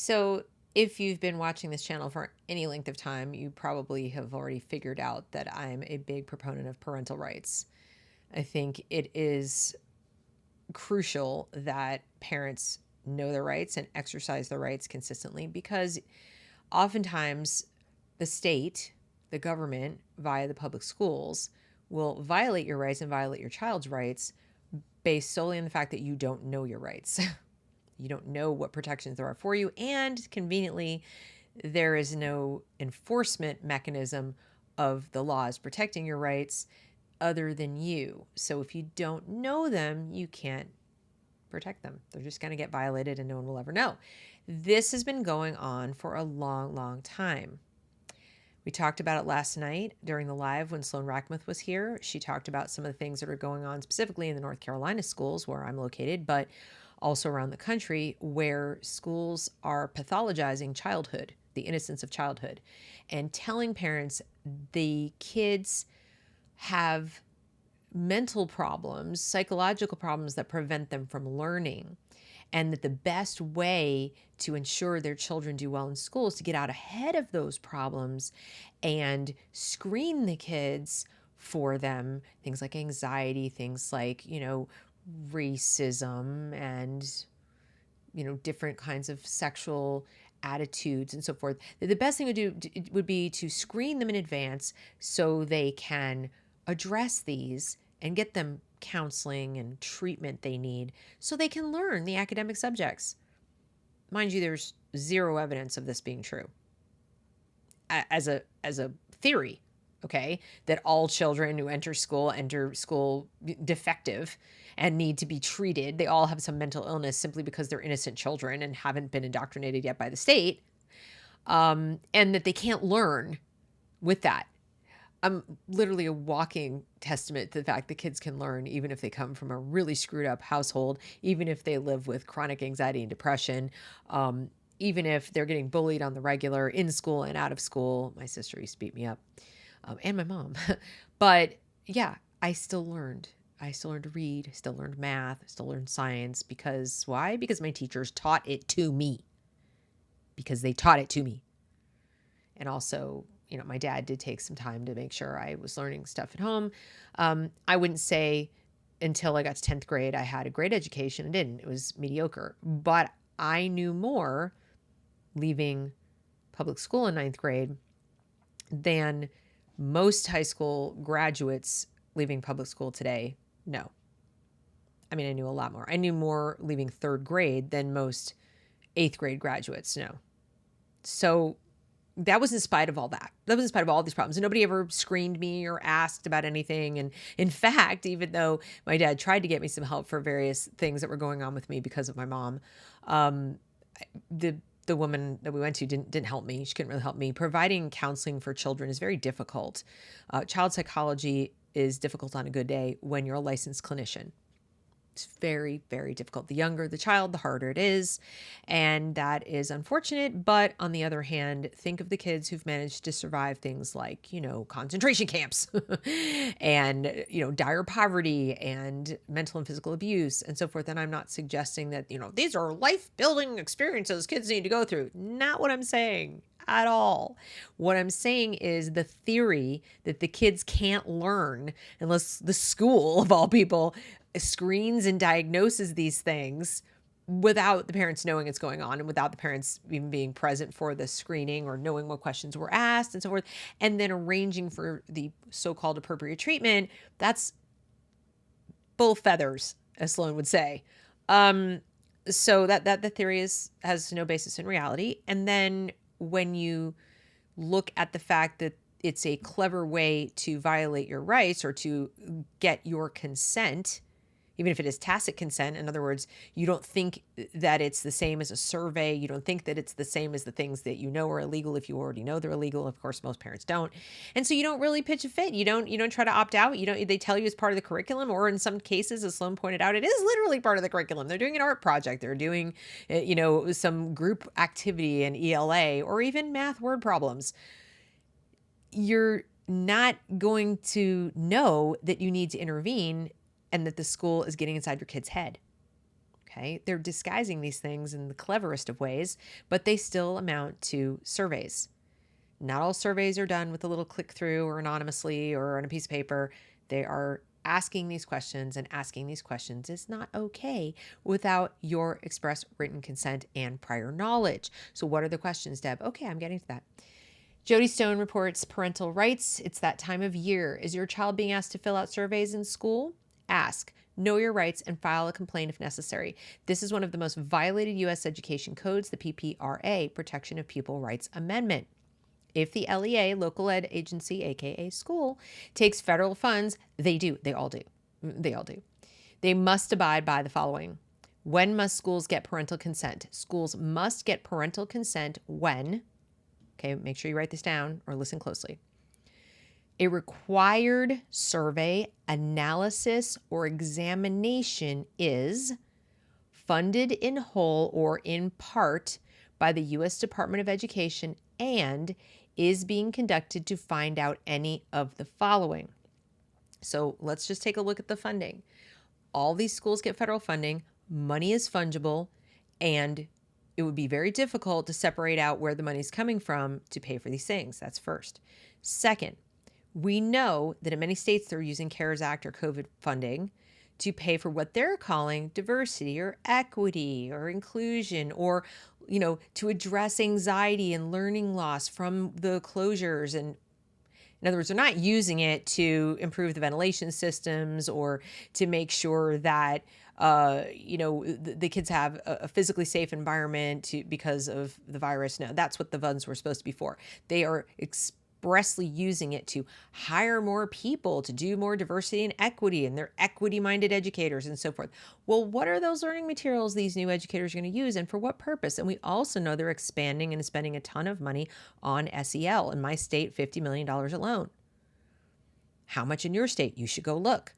So, if you've been watching this channel for any length of time, you probably have already figured out that I'm a big proponent of parental rights. I think it is crucial that parents know their rights and exercise their rights consistently because oftentimes the state, the government, via the public schools, will violate your rights and violate your child's rights based solely on the fact that you don't know your rights. You don't know what protections there are for you. And conveniently, there is no enforcement mechanism of the laws protecting your rights other than you. So if you don't know them, you can't protect them. They're just going to get violated and no one will ever know. This has been going on for a long, long time. We talked about it last night during the live when Sloan Rackmuth was here. She talked about some of the things that are going on specifically in the North Carolina schools where I'm located, but also around the country where schools are pathologizing childhood, the innocence of childhood, and telling parents the kids have mental problems, psychological problems that prevent them from learning. And that the best way to ensure their children do well in school is to get out ahead of those problems and screen the kids for them. Things like anxiety, things like, racism and, different kinds of sexual attitudes and so forth. The best thing to do would be to screen them in advance so they can address these and get them counseling and treatment they need so they can learn the academic subjects. Mind you, there's zero evidence of this being true as a theory, okay? That all children who enter school defective and need to be treated. They all have some mental illness simply because they're innocent children and haven't been indoctrinated yet by the state, and that they can't learn with that. I'm literally a walking testament to the fact that kids can learn even if they come from a really screwed up household, even if they live with chronic anxiety and depression, even if they're getting bullied on the regular in school and out of school. My sister used to beat me up, and my mom. But yeah, I still learned. I still learned to read, still learned math, still learned science. Because why? Because my teachers taught it to me. Because they taught it to me. And also, my dad did take some time to make sure I was learning stuff at home. I wouldn't say until I got to 10th grade, I had a great education. I didn't. It was mediocre. But I knew more leaving public school in 9th grade than most high school graduates leaving public school today. No. I mean, I knew a lot more. I knew more leaving 3rd grade than most 8th grade graduates. No. So that was in spite of all that. That was in spite of all these problems. And nobody ever screened me or asked about anything. And in fact, even though my dad tried to get me some help for various things that were going on with me because of my mom, the woman that we went to didn't help me. She couldn't really help me. Providing counseling for children is very difficult. Child psychology is difficult on a good day when you're a licensed clinician. It's very, very difficult. The younger the child, the harder it is. And that is unfortunate. But on the other hand, think of the kids who've managed to survive things like, concentration camps and, dire poverty and mental and physical abuse and so forth. And I'm not suggesting that, these are life-building experiences kids need to go through. Not what I'm saying at all. What I'm saying is the theory that the kids can't learn unless the school, of all people, screens and diagnoses these things without the parents knowing it's going on and without the parents even being present for the screening or knowing what questions were asked and so forth, and then arranging for the so-called appropriate treatment. That's bull feathers, as Sloan would say. So that the theory has no basis in reality. And then when you look at the fact that it's a clever way to violate your rights or to get your consent, even if it is tacit consent. In other words, you don't think that it's the same as a survey. You don't think that it's the same as the things that are illegal if you already know they're illegal. Of course, most parents don't. And so you don't really pitch a fit. You don't try to opt out. They tell you it's part of the curriculum, or in some cases, as Sloan pointed out, it is literally part of the curriculum. They're doing an art project. They're doing, some group activity in ELA or even math word problems. You're not going to know that you need to intervene and that the school is getting inside your kid's head. Okay. They're disguising these things in the cleverest of ways, but they still amount to surveys. Not all surveys are done with a little click through or anonymously or on a piece of paper. They are asking these questions, and asking these questions is not okay without your express written consent and prior knowledge. So what are the questions, Deb? Okay, I'm getting to that. Jody Stone reports parental rights. It's that time of year. Is your child being asked to fill out surveys in school? Ask. Know your rights and file a complaint if necessary. This is one of the most violated U.S. education codes, the PPRA, Protection of Pupil Rights Amendment. If the LEA, local ed agency, aka school, takes federal funds, they do. They all do. They all do. They must abide by the following. When must schools get parental consent? Schools must get parental consent when, okay, make sure you write this down or listen closely. A required survey, analysis, or examination is funded in whole or in part by the U.S. Department of Education and is being conducted to find out any of the following. So let's just take a look at the funding. All these schools get federal funding, money is fungible, and it would be very difficult to separate out where the money's coming from to pay for these things. That's first. Second, we know that in many states they're using CARES Act or COVID funding to pay for what they're calling diversity or equity or inclusion, or, to address anxiety and learning loss from the closures. And in other words, they're not using it to improve the ventilation systems or to make sure that the kids have a physically safe environment because of the virus. No, that's what the funds were supposed to be for. They are expressly using it to hire more people, to do more diversity and equity, and they're equity-minded educators and so forth. Well, what are those learning materials these new educators are going to use, and for what purpose? And we also know they're expanding and spending a ton of money on SEL. In my state, $50 million alone. How much in your state? You should go look.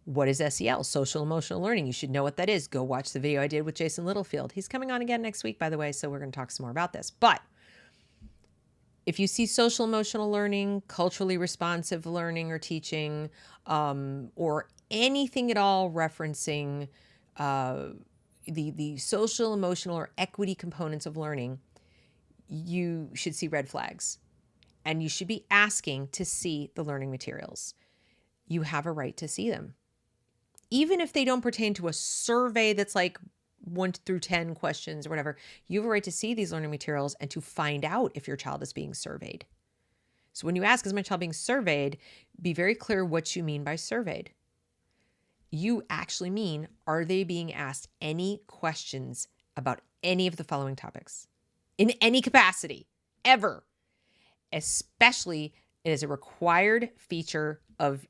What is SEL? Social emotional learning. You should know what that is. Go watch the video I did with Jason Littlefield. He's coming on again next week, by the way, so we're going to talk some more about this. But if you see social emotional learning, culturally responsive learning or teaching, or anything at all referencing the social, emotional, or equity components of learning, you should see red flags. And you should be asking to see the learning materials. You have a right to see them. Even if they don't pertain to a survey that's like 1 through 10 questions or whatever, you have a right to see these learning materials and to find out if your child is being surveyed. So when you ask, is my child being surveyed, be very clear what you mean by surveyed. You actually mean, are they being asked any questions about any of the following topics in any capacity, ever? Especially it is a required feature of,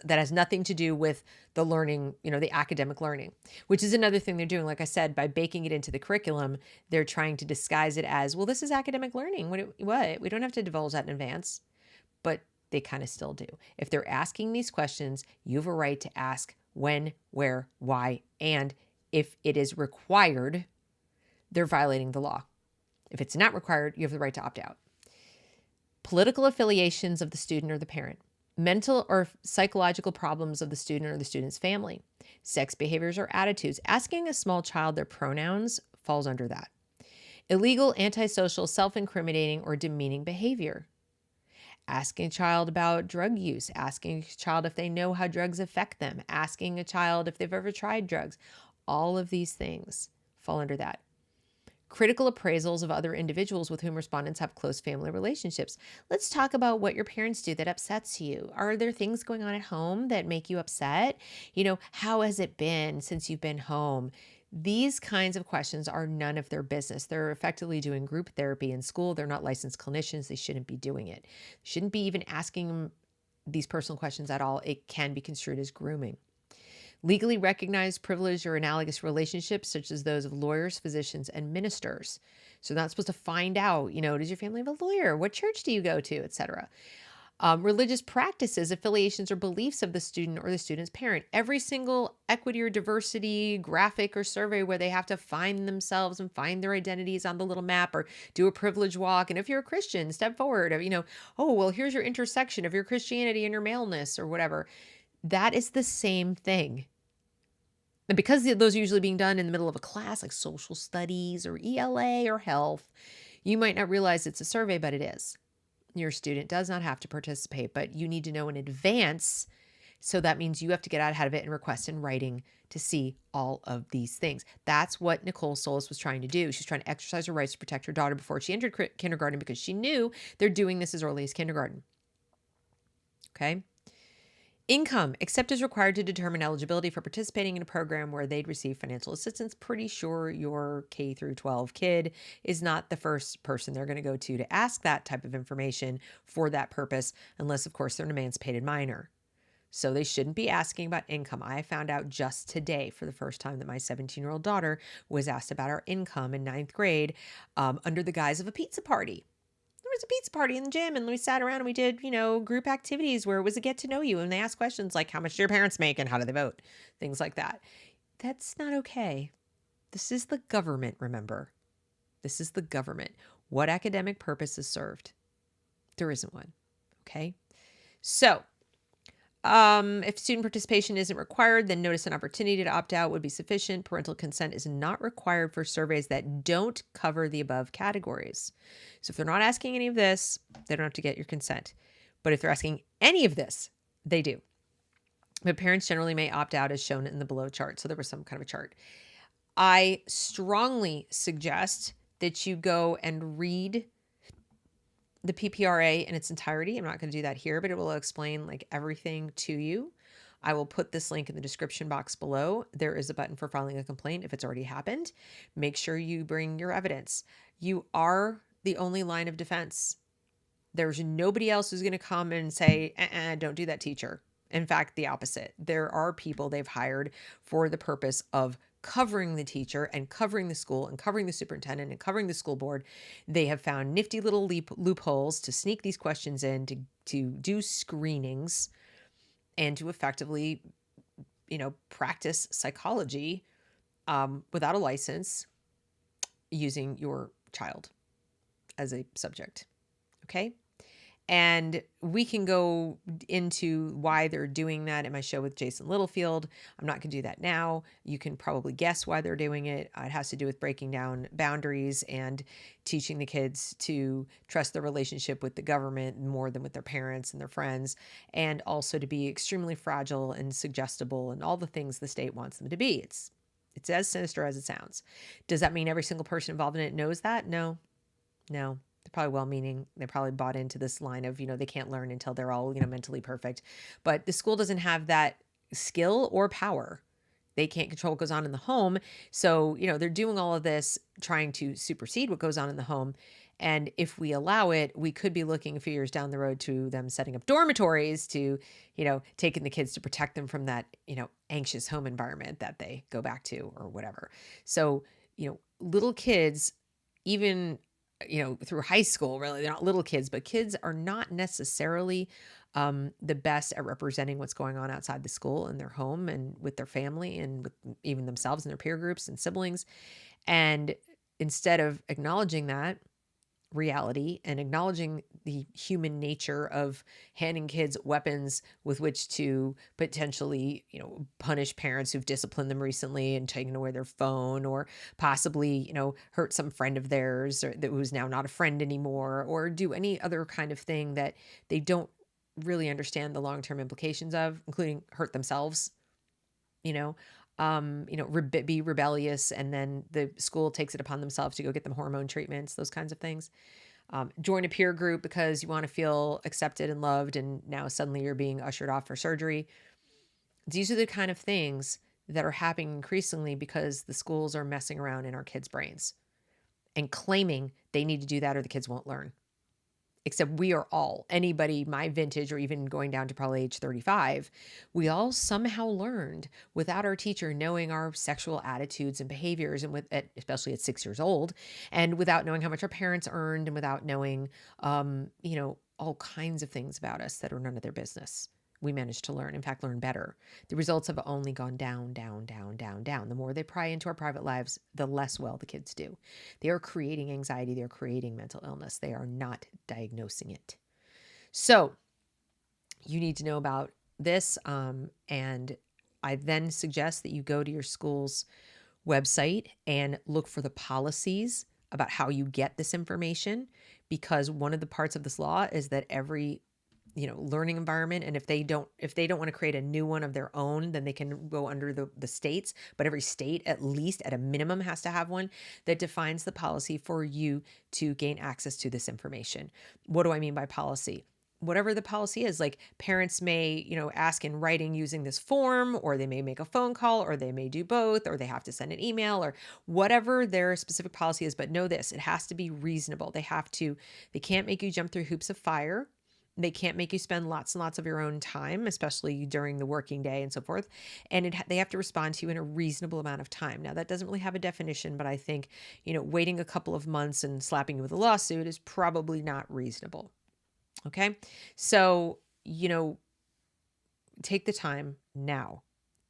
that has nothing to do with the learning, the academic learning, which is another thing they're doing. Like I said, by baking it into the curriculum, they're trying to disguise it as, well, this is academic learning. What? We don't have to divulge that in advance, but they kind of still do. If they're asking these questions, you have a right to ask when, where, why, and if it is required, they're violating the law. If it's not required, you have the right to opt out. Political affiliations of the student or the parent. Mental or psychological problems of the student or the student's family. Sex behaviors or attitudes. Asking a small child their pronouns falls under that. Illegal, antisocial, self-incriminating, or demeaning behavior. Asking a child about drug use. Asking a child if they know how drugs affect them. Asking a child if they've ever tried drugs. All of these things fall under that. Critical appraisals of other individuals with whom respondents have close family relationships. Let's talk about what your parents do that upsets you. Are there things going on at home that make you upset? How has it been since you've been home? These kinds of questions are none of their business. They're effectively doing group therapy in school. They're not licensed clinicians. They shouldn't be doing it. Shouldn't be even asking them these personal questions at all. It can be construed as grooming. Legally recognized privileged or analogous relationships, such as those of lawyers, physicians, and ministers. So they're not supposed to find out, does your family have a lawyer? What church do you go to, etc. Religious practices, affiliations, or beliefs of the student or the student's parent. Every single equity or diversity graphic or survey where they have to find themselves and find their identities on the little map or do a privilege walk. And if you're a Christian, step forward. Here's your intersection of your Christianity and your maleness or whatever. That is the same thing. And because those are usually being done in the middle of a class like social studies or ELA or health, you might not realize it's a survey, but it is. Your student does not have to participate, but you need to know in advance. So that means you have to get out ahead of it and request in writing to see all of these things. That's what Nicole Solis was trying to do. She's trying to exercise her rights to protect her daughter before she entered kindergarten because she knew they're doing this as early as kindergarten. Okay. Income, except as required to determine eligibility for participating in a program where they'd receive financial assistance. Pretty sure your K through 12 kid is not the first person they're going to go to ask that type of information for that purpose, unless, of course, they're an emancipated minor. So they shouldn't be asking about income. I found out just today for the first time that my 17-year-old daughter was asked about our income in 9th grade under the guise of a pizza party. There was a pizza party in the gym and we sat around and we did, group activities where it was a get to know you. And they asked questions like, how much do your parents make and how do they vote? Things like that. That's not okay. This is the government, remember. This is the government. What academic purpose is served? There isn't one. Okay. So if student participation isn't required, then notice and opportunity to opt out would be sufficient. Parental consent is not required for surveys that don't cover the above categories. So if they're not asking any of this, they don't have to get your consent. But if they're asking any of this, they do. But parents generally may opt out as shown in the below chart. So there was some kind of a chart. I strongly suggest that you go and read the PPRA in its entirety. I'm not going to do that here, but it will explain like everything to you. I will put this link in the description box below. There is a button for filing a complaint if it's already happened. Make sure you bring your evidence. You are the only line of defense. There's nobody else who's going to come and say, don't do that, teacher. In fact, the opposite. There are people they've hired for the purpose of covering the teacher and covering the school and covering the superintendent and covering the school board. They have found nifty little loopholes to sneak these questions in, to do screenings and to effectively, practice psychology without a license using your child as a subject. Okay. And we can go into why they're doing that in my show with Jason Littlefield. I'm not going to do that now. You can probably guess why they're doing it. It has to do with breaking down boundaries and teaching the kids to trust their relationship with the government more than with their parents and their friends, and also to be extremely fragile and suggestible and all the things the state wants them to be. It's as sinister as it sounds. Does that mean every single person involved in it knows that? No. They're probably well-meaning. They probably bought into this line of, they can't learn until they're all, mentally perfect. But the school doesn't have that skill or power. They can't control what goes on in the home. So, they're doing all of this trying to supersede what goes on in the home. And if we allow it, we could be looking a few years down the road to them setting up dormitories to, taking the kids to protect them from that, anxious home environment that they go back to or whatever. So, little kids, even through high school, really, they're not little kids, but kids are not necessarily the best at representing what's going on outside the school in their home and with their family and with even themselves and their peer groups and siblings. And instead of acknowledging that reality and acknowledging the human nature of handing kids weapons with which to potentially, punish parents who've disciplined them recently and taken away their phone, or possibly, hurt some friend of theirs or that who's now not a friend anymore, or do any other kind of thing that they don't really understand the long-term implications of, including hurt themselves, be rebellious, and then the school takes it upon themselves to go get them hormone treatments, those kinds of things. Join a peer group because you want to feel accepted and loved, and now suddenly you're being ushered off for surgery. These are the kind of things that are happening increasingly because the schools are messing around in our kids' brains and claiming they need to do that or the kids won't learn. Except we are all, anybody my vintage or even going down to probably age 35, we all somehow learned without our teacher knowing our sexual attitudes and behaviors, and especially at 6 years old, and without knowing how much our parents earned, and without knowing, all kinds of things about us that are none of their business. We managed to learn, in fact, learn better. The results have only gone down, down, down, down, down. The more they pry into our private lives, the less well the kids do. They are creating anxiety. They're creating mental illness. They are not diagnosing it. So you need to know about this. And I then suggest that you go to your school's website and look for the policies about how you get this information, because one of the parts of this law is that every learning environment, and if they don't want to create a new one of their own, then they can go under the states, but every state at least at a minimum has to have one that defines the policy for you to gain access to this information. What do I mean by policy? Whatever the policy is, like parents may, ask in writing using this form, or they may make a phone call, or they may do both, or they have to send an email, or whatever their specific policy is. But know this, it has to be reasonable. They can't make you jump through hoops of fire. They can't make you spend lots and lots of your own time, especially during the working day and so forth. And they have to respond to you in a reasonable amount of time. Now, that doesn't really have a definition, but I think, waiting a couple of months and slapping you with a lawsuit is probably not reasonable. Okay. So, take the time now.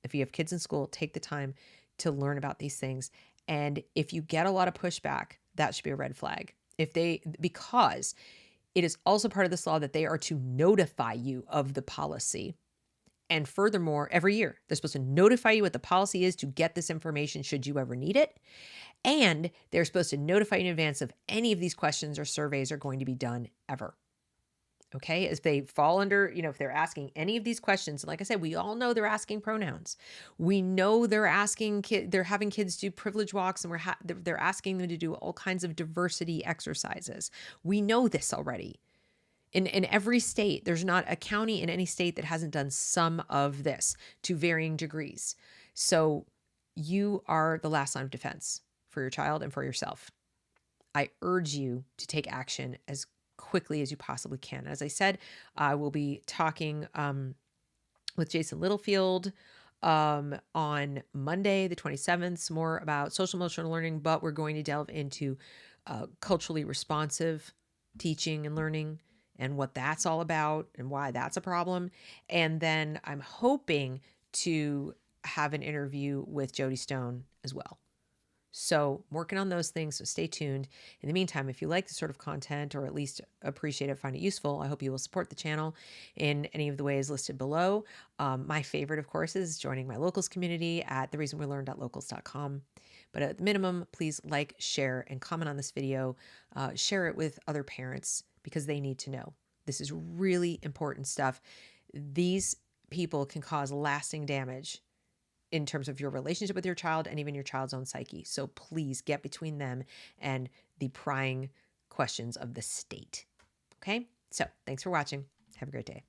If you have kids in school, take the time to learn about these things. And if you get a lot of pushback, that should be a red flag. Because it is also part of this law that they are to notify you of the policy. And furthermore, every year, they're supposed to notify you what the policy is to get this information should you ever need it. And they're supposed to notify you in advance of any of these questions or surveys are going to be done ever. Okay, as they fall under, if they're asking any of these questions, and like I said, we all know they're asking pronouns. We know they're having kids do privilege walks, and they're asking them to do all kinds of diversity exercises. We know this already. In every state, there's not a county in any state that hasn't done some of this to varying degrees. So you are the last line of defense for your child and for yourself. I urge you to take action as quickly as you possibly can. As I said, I will be talking with Jason Littlefield on Monday, the 27th, some more about social emotional learning, but we're going to delve into culturally responsive teaching and learning and what that's all about and why that's a problem. And then I'm hoping to have an interview with Jody Stone as well. So I'm working on those things, so stay tuned. In the meantime, if you like this sort of content or at least appreciate it, find it useful, I hope you will support the channel in any of the ways listed below. My favorite, of course, is joining my locals community at thereasonwelearn.locals.com. But at the minimum, please like, share, and comment on this video. Share it with other parents because they need to know. This is really important stuff. These people can cause lasting damage in terms of your relationship with your child and even your child's own psyche. So please get between them and the prying questions of the state. Okay? So thanks for watching. Have a great day.